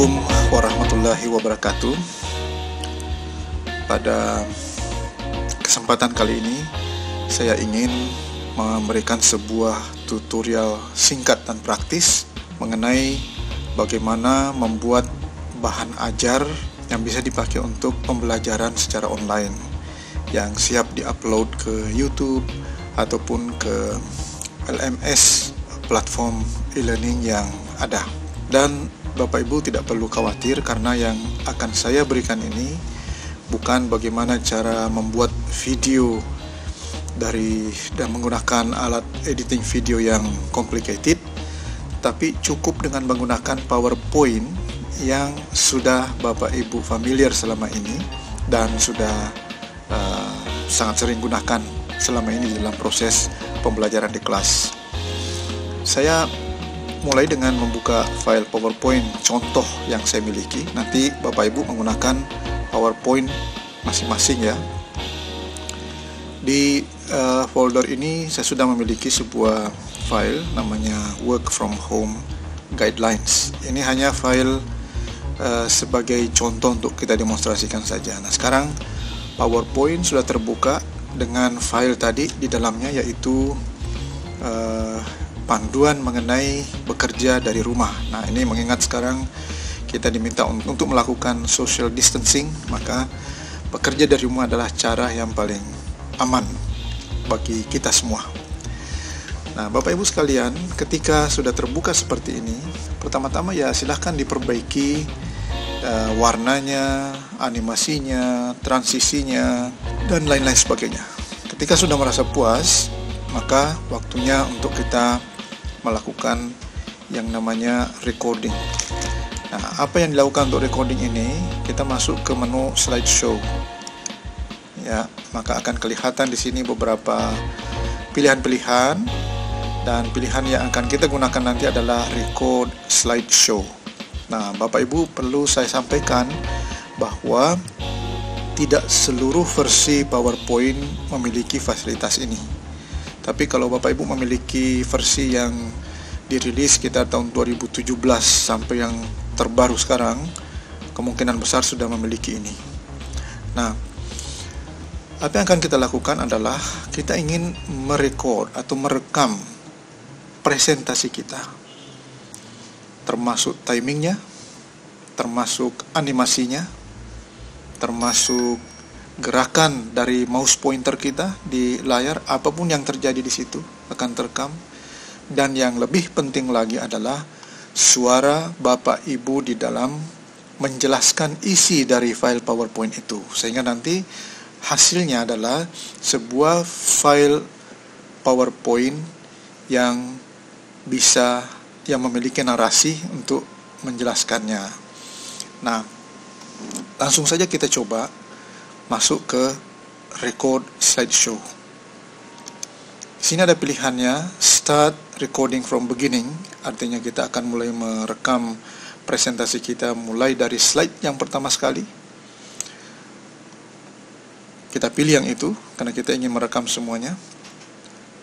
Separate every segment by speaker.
Speaker 1: Assalamualaikum warahmatullahi wabarakatuh. Pada kesempatan kali ini saya ingin memberikan sebuah tutorial singkat dan praktis mengenai bagaimana membuat bahan ajar yang bisa dipakai untuk pembelajaran secara online yang siap diupload ke YouTube ataupun ke LMS platform e-learning yang ada. Dan Bapak Ibu tidak perlu khawatir karena yang akan saya berikan ini bukan bagaimana cara membuat video dan menggunakan alat editing video yang complicated, tapi cukup dengan menggunakan PowerPoint yang sudah Bapak Ibu familiar selama ini dan sudah sangat sering gunakan selama ini dalam proses pembelajaran di kelas. Saya mulai dengan membuka file PowerPoint contoh yang saya miliki. Nanti Bapak Ibu menggunakan PowerPoint masing-masing ya. Di folder ini saya sudah memiliki sebuah file namanya Work from Home Guidelines. Ini hanya file sebagai contoh untuk kita demonstrasikan saja. Nah, sekarang PowerPoint sudah terbuka dengan file tadi di dalamnya, yaitu panduan mengenai bekerja dari rumah. Nah, ini mengingat sekarang kita diminta untuk melakukan social distancing, maka bekerja dari rumah adalah cara yang paling aman bagi kita semua. Nah, Bapak Ibu sekalian, ketika sudah terbuka seperti ini, pertama-tama ya silahkan diperbaiki warnanya, animasinya, transisinya, dan lain-lain sebagainya. Ketika sudah merasa puas, maka waktunya untuk kita melakukan yang namanya recording. Nah, apa yang dilakukan untuk recording ini? Kita masuk ke menu slideshow. Ya, maka akan kelihatan di sini beberapa pilihan-pilihan, dan pilihan yang akan kita gunakan nanti adalah record slideshow. Nah, Bapak Ibu perlu saya sampaikan bahwa tidak seluruh versi PowerPoint memiliki fasilitas ini. Tapi kalau Bapak Ibu memiliki versi yang dirilis sekitar tahun 2017 sampai yang terbaru sekarang, kemungkinan besar sudah memiliki ini. Nah, apa yang akan kita lakukan adalah kita ingin merekod atau merekam presentasi kita, termasuk timingnya, termasuk animasinya, termasuk gerakan dari mouse pointer kita di layar. Apapun yang terjadi di situ akan terekam. Dan yang lebih penting lagi adalah suara Bapak Ibu di dalam menjelaskan isi dari file PowerPoint itu, sehingga nanti hasilnya adalah sebuah file PowerPoint yang memiliki narasi untuk menjelaskannya. Nah, langsung saja kita coba masuk ke record slideshow. Di sini ada pilihannya start recording from beginning, artinya kita akan mulai merekam presentasi kita mulai dari slide yang pertama sekali. Kita pilih yang itu karena kita ingin merekam semuanya.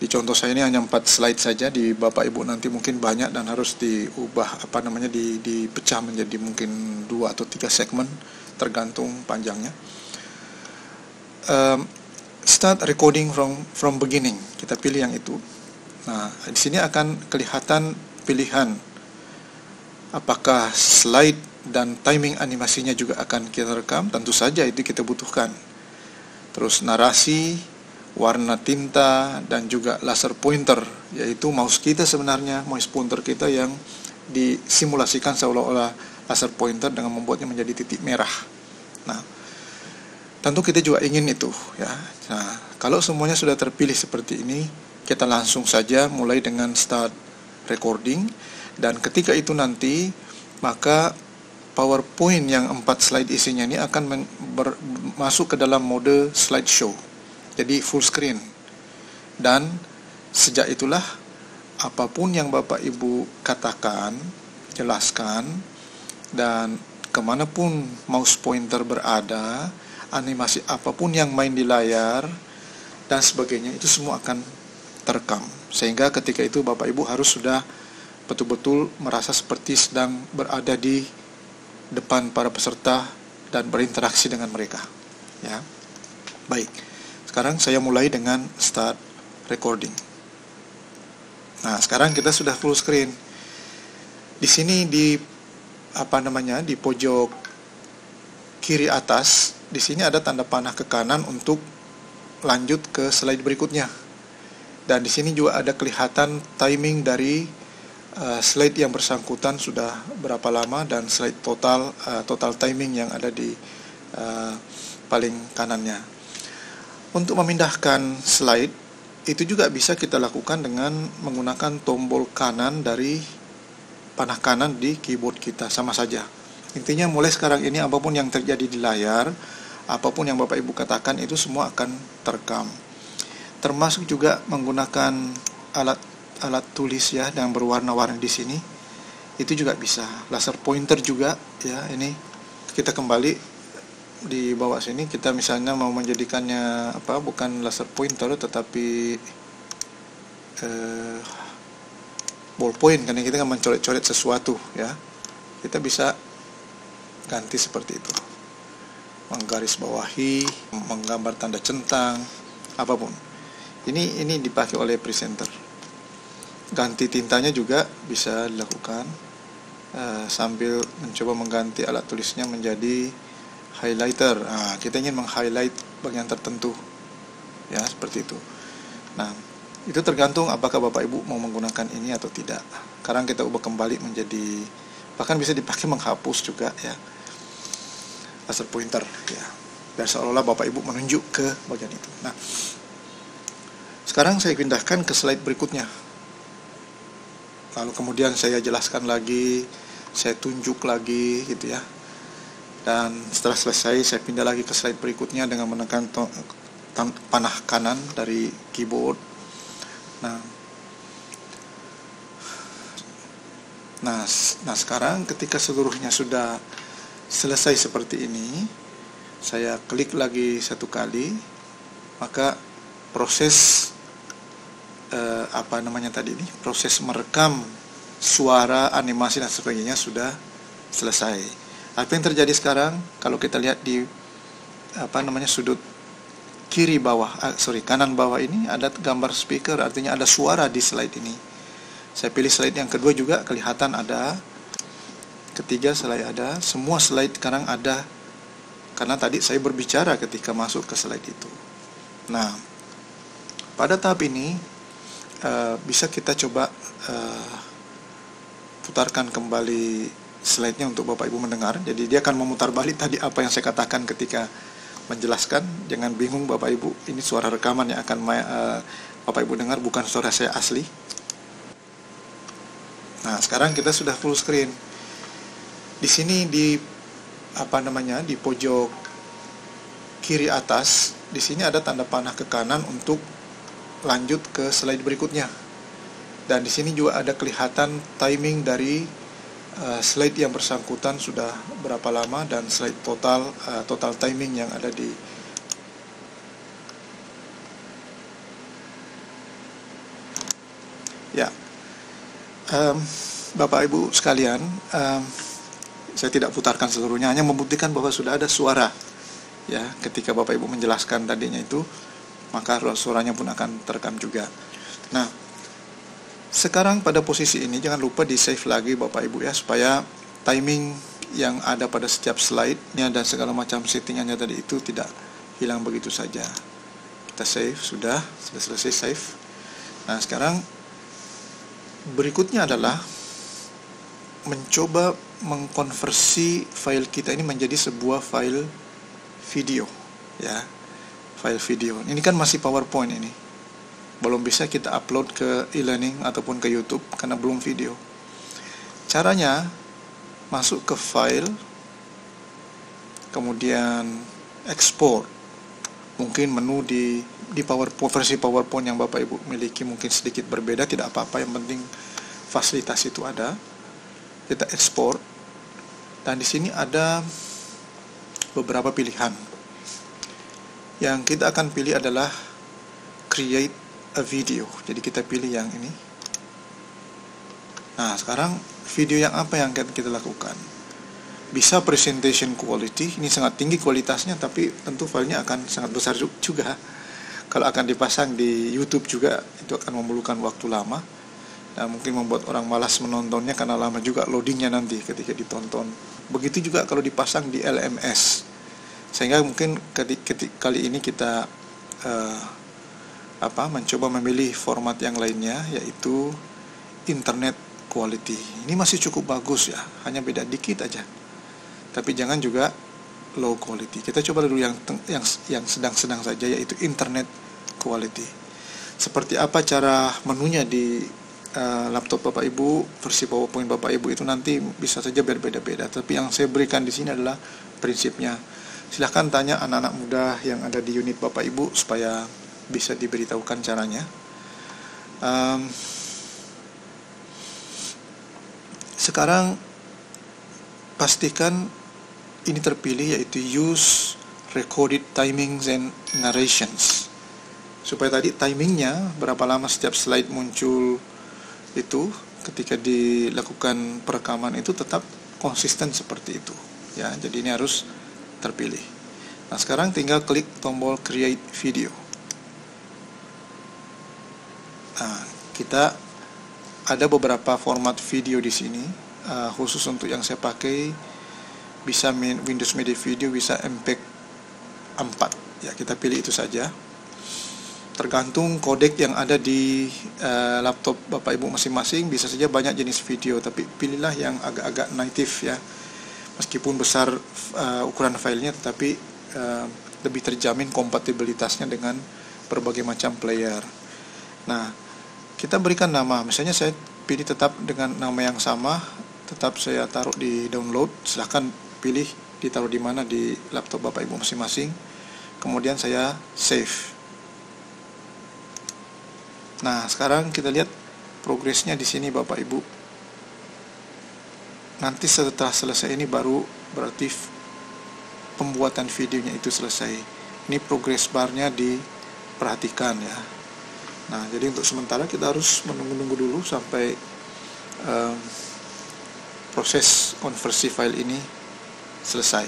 Speaker 1: Di contoh saya ini hanya 4 slide saja, di Bapak Ibu nanti mungkin banyak dan harus diubah dipecah menjadi mungkin 2 atau 3 segmen tergantung panjangnya. Start recording from beginning, kita pilih yang itu. Nah, di sini akan kelihatan pilihan apakah slide dan timing animasinya juga akan kita rekam. Tentu saja itu kita butuhkan. Terus narasi, warna tinta, dan juga laser pointer, yaitu mouse kita sebenarnya, mouse pointer kita yang disimulasikan seolah-olah laser pointer dengan membuatnya menjadi titik merah. Nah, tentu kita juga ingin itu ya. Nah, kalau semuanya sudah terpilih seperti ini, kita langsung saja mulai dengan start recording. Dan ketika itu nanti, maka PowerPoint yang 4 slide isinya ini akan masuk ke dalam mode slideshow, jadi full screen. Dan sejak itulah apapun yang Bapak Ibu katakan, jelaskan, dan kemanapun mouse pointer berada, animasi apapun yang main di layar dan sebagainya, itu semua akan terekam. Sehingga ketika itu Bapak Ibu harus sudah betul-betul merasa seperti sedang berada di depan para peserta dan berinteraksi dengan mereka. Ya, baik. Sekarang saya mulai dengan start recording. Nah, sekarang kita sudah full screen. Di sini di di pojok kiri atas, di sini ada tanda panah ke kanan untuk lanjut ke slide berikutnya. Dan di sini juga ada kelihatan timing dari slide yang bersangkutan sudah berapa lama dan slide total timing yang ada di paling kanannya. Untuk memindahkan slide itu juga bisa kita lakukan dengan menggunakan tombol kanan dari panah kanan di keyboard kita, sama saja. Intinya mulai sekarang ini apapun yang terjadi di layar, apapun yang Bapak Ibu katakan itu semua akan terekam. Termasuk juga menggunakan alat tulis ya yang berwarna-warni di sini. Itu juga bisa. Laser pointer juga ya, ini kita kembali di bawah sini, kita misalnya mau menjadikannya bukan laser pointer tetapi ballpoint, karena kita kan mencoret-coret sesuatu ya, kita bisa ganti seperti itu, menggaris bawahi, menggambar tanda centang, apapun. Ini dipakai oleh presenter. Ganti tintanya juga bisa dilakukan sambil mencoba mengganti alat tulisnya menjadi highlighter. Nah, kita ingin meng-highlight bagian tertentu ya, seperti itu. Nah, itu tergantung apakah Bapak Ibu mau menggunakan ini atau tidak. Sekarang kita ubah kembali menjadi, bahkan bisa dipakai menghapus juga ya, laser pointer ya, biar seolah-olah Bapak Ibu menunjuk ke bagian itu. Nah, sekarang saya pindahkan ke slide berikutnya. Lalu kemudian saya jelaskan lagi, saya tunjuk lagi gitu ya. Dan setelah selesai saya pindah lagi ke slide berikutnya dengan menekan panah kanan dari keyboard. Nah, sekarang ketika seluruhnya sudah selesai seperti ini, saya klik lagi satu kali, maka proses proses merekam suara, animasi dan sebagainya sudah selesai. Apa yang terjadi sekarang? Kalau kita lihat di sudut kanan bawah ini ada gambar speaker, artinya ada suara di slide ini. Saya pilih slide yang kedua juga kelihatan ada, ketiga slide ada, semua slide sekarang ada, karena tadi saya berbicara ketika masuk ke slide itu. Nah, pada tahap ini bisa kita coba putarkan kembali slide-nya untuk Bapak Ibu mendengar. Jadi dia akan memutar balik tadi apa yang saya katakan ketika menjelaskan. Jangan bingung Bapak Ibu, ini suara rekaman yang akan Bapak Ibu dengar, bukan suara saya asli. Nah, sekarang kita sudah full screen. Di sini di di pojok kiri atas, di sini ada tanda panah ke kanan untuk lanjut ke slide berikutnya. Dan di sini juga ada kelihatan timing dari slide yang bersangkutan sudah berapa lama dan slide total timing yang ada di ya. Bapak Ibu sekalian, saya tidak putarkan seluruhnya, hanya membuktikan bahwa sudah ada suara ya, ketika Bapak Ibu menjelaskan tadinya itu, maka suaranya pun akan terekam juga. Nah, sekarang pada posisi ini jangan lupa di save lagi Bapak Ibu ya, supaya timing yang ada pada setiap slide-nya dan segala macam settingannya tadi itu tidak hilang begitu saja. Kita save, sudah selesai save. Nah, sekarang berikutnya adalah mencoba mengkonversi file kita ini menjadi sebuah file video ya, file video. Ini kan masih PowerPoint, ini belum bisa kita upload ke e-learning ataupun ke YouTube karena belum video. Caranya masuk ke file, kemudian export. Mungkin menu di PowerPoint, versi PowerPoint yang Bapak Ibu miliki mungkin sedikit berbeda, tidak apa-apa, yang penting fasilitas itu ada. Kita ekspor, dan di sini ada beberapa pilihan. Yang kita akan pilih adalah create a video. Jadi kita pilih yang ini. Nah, sekarang video yang apa yang kita lakukan? Bisa presentation quality, ini sangat tinggi kualitasnya, tapi tentu filenya akan sangat besar juga. Kalau akan dipasang di YouTube juga, itu akan memerlukan waktu lama dan mungkin membuat orang malas menontonnya karena lama juga loadingnya nanti ketika ditonton. Begitu juga kalau dipasang di LMS, sehingga mungkin kali ini kita mencoba memilih format yang lainnya, yaitu internet quality. Ini masih cukup bagus ya, hanya beda dikit aja. Tapi jangan juga low quality. Kita coba dulu yang sedang-sedang saja, yaitu internet quality. Seperti apa cara menunya di laptop Bapak Ibu, versi PowerPoint Bapak Ibu itu nanti bisa saja berbeda-beda. Tapi yang saya berikan di sini adalah prinsipnya. Silahkan tanya anak-anak muda yang ada di unit Bapak Ibu supaya bisa diberitahukan caranya. Sekarang pastikan ini terpilih, yaitu use recorded timings and narrations, supaya tadi timingnya berapa lama setiap slide muncul itu ketika dilakukan perekaman itu tetap konsisten seperti itu ya. Jadi ini harus terpilih. Nah, sekarang tinggal klik tombol create video. Nah, kita ada beberapa format video di sini, khusus untuk yang saya pakai bisa Windows Media Video, bisa MP4 ya, kita pilih itu saja. Tergantung kodek yang ada di laptop Bapak Ibu masing-masing, bisa saja banyak jenis video, tapi pilihlah yang agak-agak native ya. Meskipun besar ukuran filenya, tetapi lebih terjamin kompatibilitasnya dengan berbagai macam player. Nah, kita berikan nama, misalnya saya pilih tetap dengan nama yang sama, tetap saya taruh di download. Silahkan pilih ditaruh di mana di laptop Bapak Ibu masing-masing. Kemudian saya save. Nah, sekarang kita lihat progresnya di sini Bapak Ibu. Nanti setelah selesai ini baru berarti pembuatan videonya itu selesai. Ini progress barnya diperhatikan ya. Nah, jadi untuk sementara kita harus menunggu dulu sampai proses konversi file ini selesai.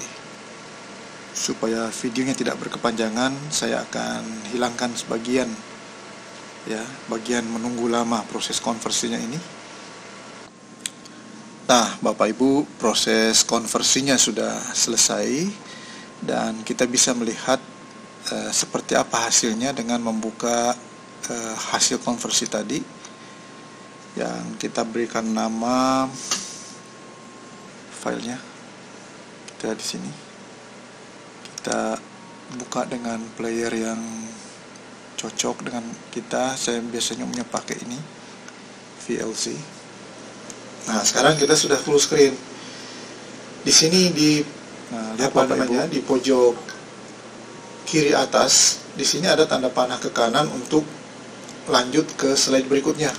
Speaker 1: Supaya videonya tidak berkepanjangan, saya akan hilangkan sebagian ya, bagian menunggu lama proses konversinya ini. Nah, Bapak Ibu, proses konversinya sudah selesai dan kita bisa melihat seperti apa hasilnya dengan membuka hasil konversi tadi yang kita berikan nama filenya. Kita di sini kita buka dengan player yang cocok dengan kita. Saya biasanya pakai ini VLC. Nah, sekarang kita sudah full screen. Di sini lihat Bapak Ibu, di pojok kiri atas, di sini ada tanda panah ke kanan untuk lanjut ke slide berikutnya.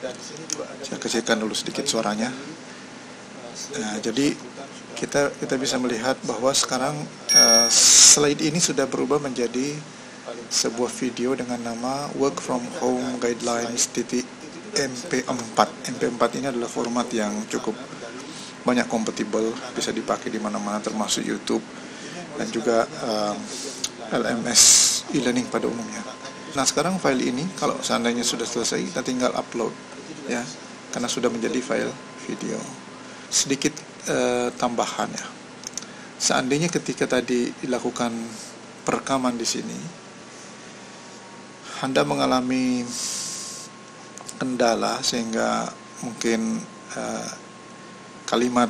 Speaker 1: Dan di sini juga ada, saya kecilkan dulu sedikit suaranya. Nah, jadi kita bisa melihat bahwa sekarang slide ini sudah berubah menjadi sebuah video dengan nama Work from Home Guidelines MP4. MP4 ini adalah format yang cukup banyak kompatibel, bisa dipakai di mana-mana termasuk YouTube dan juga LMS e-learning pada umumnya. Nah, sekarang file ini kalau seandainya sudah selesai, kita tinggal upload ya, karena sudah menjadi file video. Sedikit tambahan ya. Seandainya ketika tadi dilakukan perekaman di sini, Anda mengalami kendala sehingga mungkin kalimat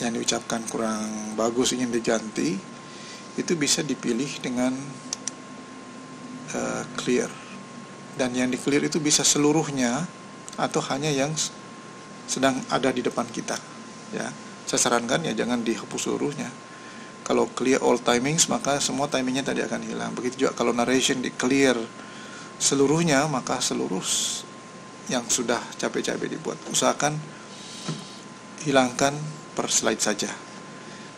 Speaker 1: yang diucapkan kurang bagus ingin diganti, itu bisa dipilih dengan clear. Dan yang di clear itu bisa seluruhnya atau hanya yang sedang ada di depan kita ya. Saya sarankan ya jangan dihapus seluruhnya. Kalau clear all timings, maka semua timingnya tadi akan hilang. Begitu juga kalau narration di clear seluruhnya, maka seluruh yang sudah capek-capek dibuat, usahakan hilangkan per slide saja.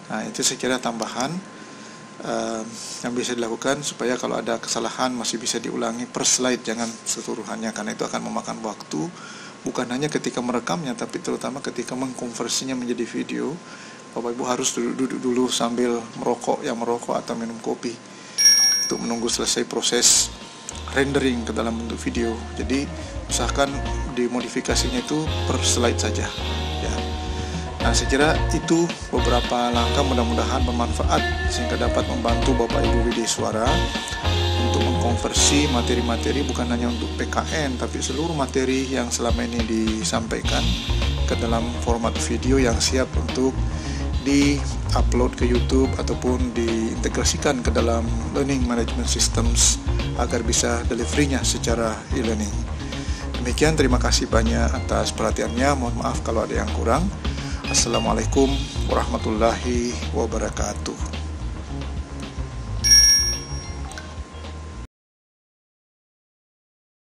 Speaker 1: Nah, itu saya kira tambahan yang bisa dilakukan supaya kalau ada kesalahan masih bisa diulangi per slide, jangan seluruhannya, karena itu akan memakan waktu bukan hanya ketika merekamnya, tapi terutama ketika mengkonversinya menjadi video, Bapak Ibu harus duduk dulu sambil merokok atau minum kopi untuk menunggu selesai proses rendering ke dalam bentuk video. Jadi usahakan dimodifikasinya itu per slide saja ya. Nah, saya kira itu beberapa langkah, mudah-mudahan bermanfaat sehingga dapat membantu Bapak Ibu WD Suara untuk mengkonversi materi-materi bukan hanya untuk PKN, tapi seluruh materi yang selama ini disampaikan ke dalam format video yang siap untuk di-upload ke YouTube ataupun diintegrasikan ke dalam learning management systems agar bisa delivery-nya secara e-learning. Demikian, terima kasih banyak atas perhatiannya. Mohon maaf kalau ada yang kurang. Assalamualaikum warahmatullahi wabarakatuh.